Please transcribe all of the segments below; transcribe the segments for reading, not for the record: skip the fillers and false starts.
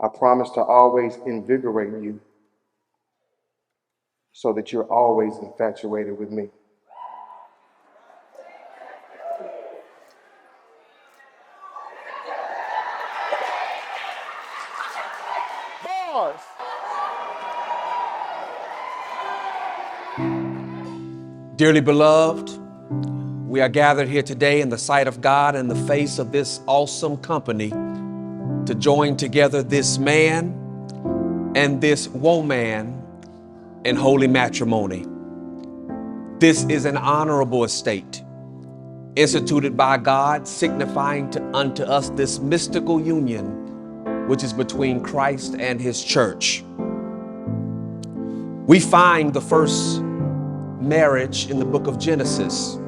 I promise to always invigorate you so that you're always infatuated with me. Boys. Dearly beloved, we are gathered here today in the sight of God in the face of this awesome company to join together this man and this woman in holy matrimony. This is an honorable estate instituted by God, signifying unto us this mystical union which is between Christ and his church. We find the first marriage in the book of Genesis,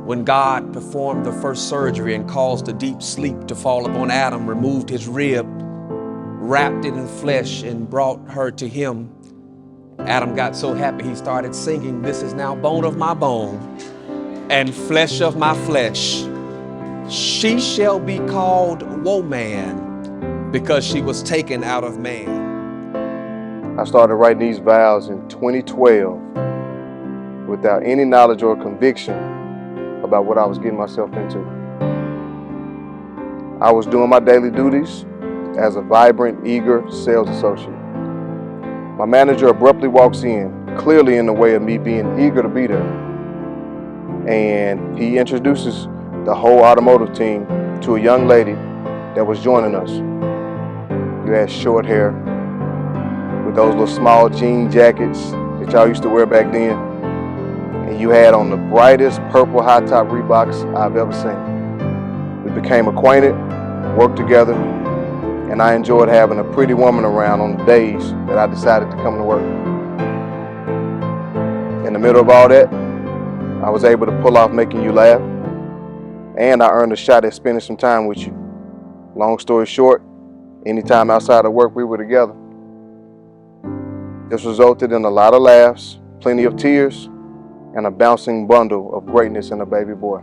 when God performed the first surgery and caused a deep sleep to fall upon Adam, removed his rib, wrapped it in flesh, and brought her to him. Adam got so happy he started singing, "This is now bone of my bone and flesh of my flesh. She shall be called woman, because she was taken out of man." I started writing these vows in 2012 without any knowledge or conviction about what I was getting myself into. I was doing my daily duties as a vibrant, eager sales associate. My manager abruptly walks in, clearly in the way of me being eager to be there. And he introduces the whole automotive team to a young lady that was joining us. You had short hair with those little small jean jackets that y'all used to wear back then. And you had on the brightest purple high top Reeboks I've ever seen. We became acquainted, worked together, and I enjoyed having a pretty woman around on the days that I decided to come to work. In the middle of all that, I was able to pull off making you laugh, and I earned a shot at spending some time with you. Long story short, anytime outside of work we were together. This resulted in a lot of laughs, plenty of tears, and a bouncing bundle of greatness in a baby boy.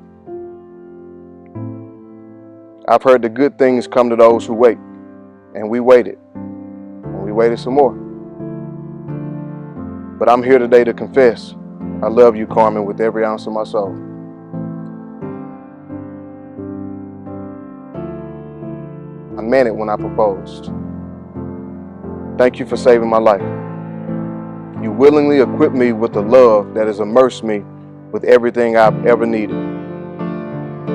I've heard the good things come to those who wait, and we waited, and we waited some more. But I'm here today to confess, I love you, Carmen, with every ounce of my soul. I meant it when I proposed. Thank you for saving my life. You willingly equipped me with the love that has immersed me with everything I've ever needed.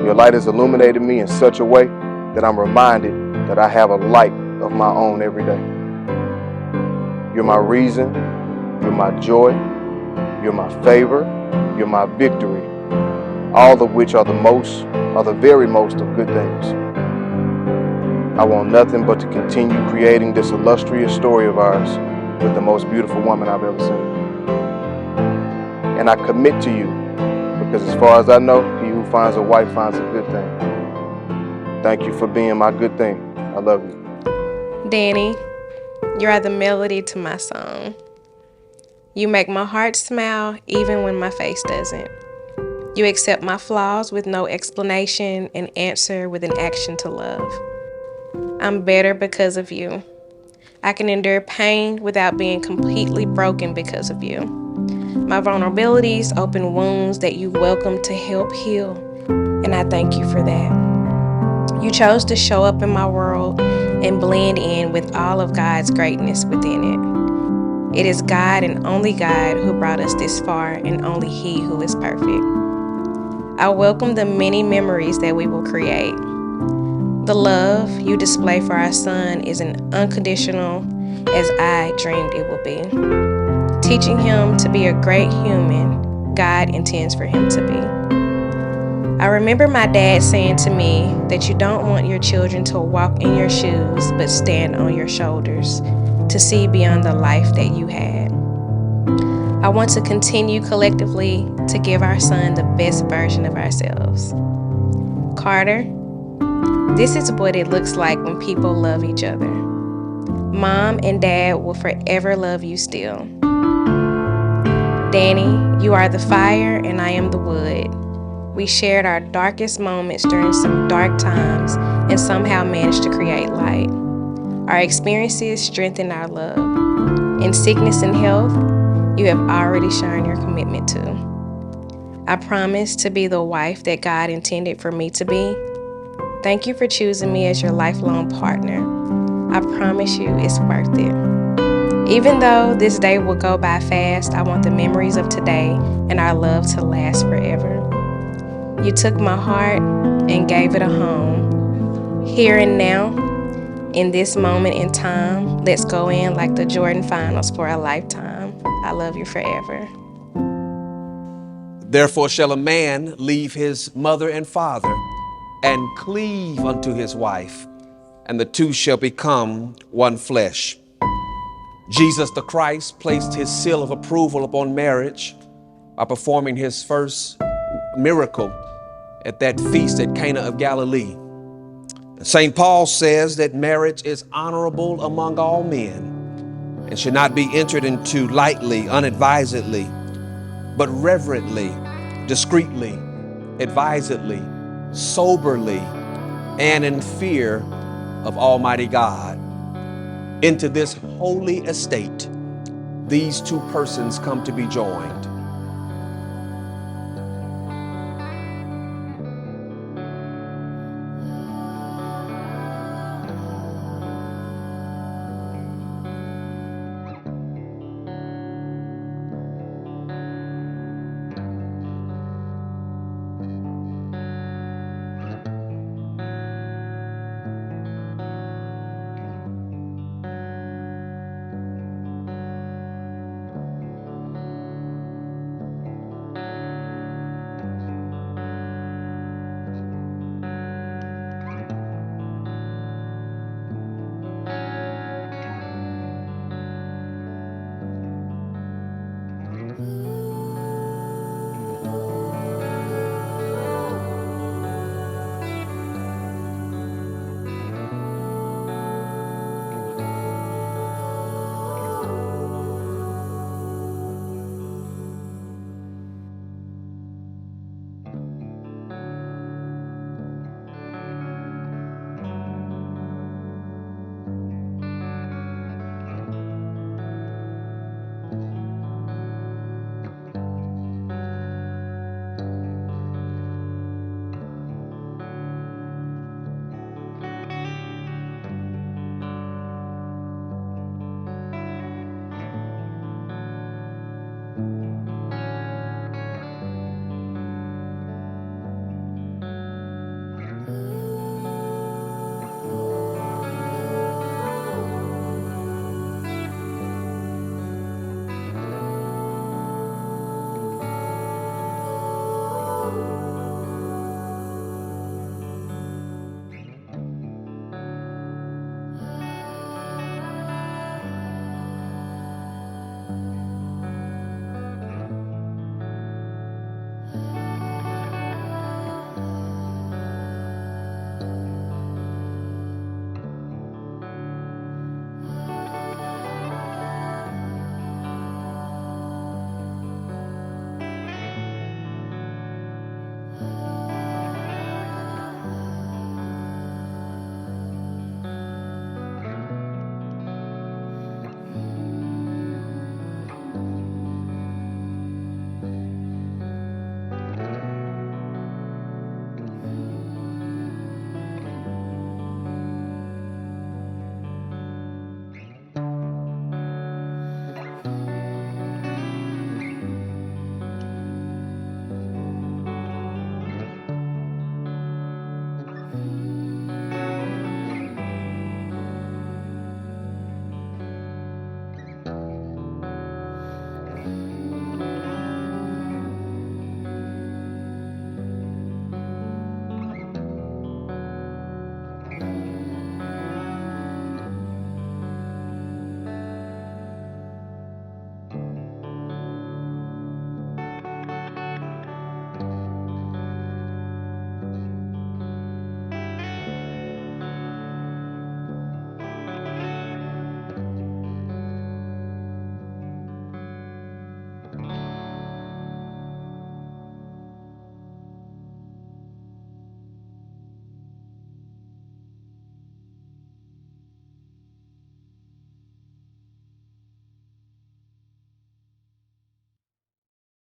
Your light has illuminated me in such a way that I'm reminded that I have a light of my own every day. You're my reason, you're my joy, you're my favor, you're my victory, all of which are the very most of good things. I want nothing but to continue creating this illustrious story of ours with the most beautiful woman I've ever seen. And I commit to you, because as far as I know, he who finds a wife finds a good thing. Thank you for being my good thing. I love you. Danny, you are the melody to my song. You make my heart smile even when my face doesn't. You accept my flaws with no explanation and answer with an action to love. I'm better because of you. I can endure pain without being completely broken because of you. My vulnerabilities open wounds that you welcome to help heal, and I thank you for that. You chose to show up in my world and blend in with all of God's greatness within it. It is God and only God who brought us this far, and only He who is perfect. I welcome the many memories that we will create. The love you display for our son is as unconditional as I dreamed it would be. Teaching him to be a great human God intends for him to be. I remember my dad saying to me that you don't want your children to walk in your shoes but stand on your shoulders to see beyond the life that you had. I want to continue collectively to give our son the best version of ourselves. Carter, this is what it looks like when people love each other. Mom and Dad will forever love you still. Danny, you are the fire and I am the wood. We shared our darkest moments during some dark times and somehow managed to create light. Our experiences strengthen our love. In sickness and health, you have already shown your commitment to. I promise to be the wife that God intended for me to be. Thank you for choosing me as your lifelong partner. I promise you it's worth it. Even though this day will go by fast, I want the memories of today and our love to last forever. You took my heart and gave it a home. Here and now, in this moment in time, let's go in like the Jordan finals for a lifetime. I love you forever. Therefore shall a man leave his mother and father and cleave unto his wife, and the two shall become one flesh. Jesus the Christ placed his seal of approval upon marriage by performing his first miracle at that feast at Cana of Galilee. St. Paul says that marriage is honorable among all men and should not be entered into lightly, unadvisedly, but reverently, discreetly, advisedly, soberly, and in fear of Almighty God. Into this holy estate, these two persons come to be joined.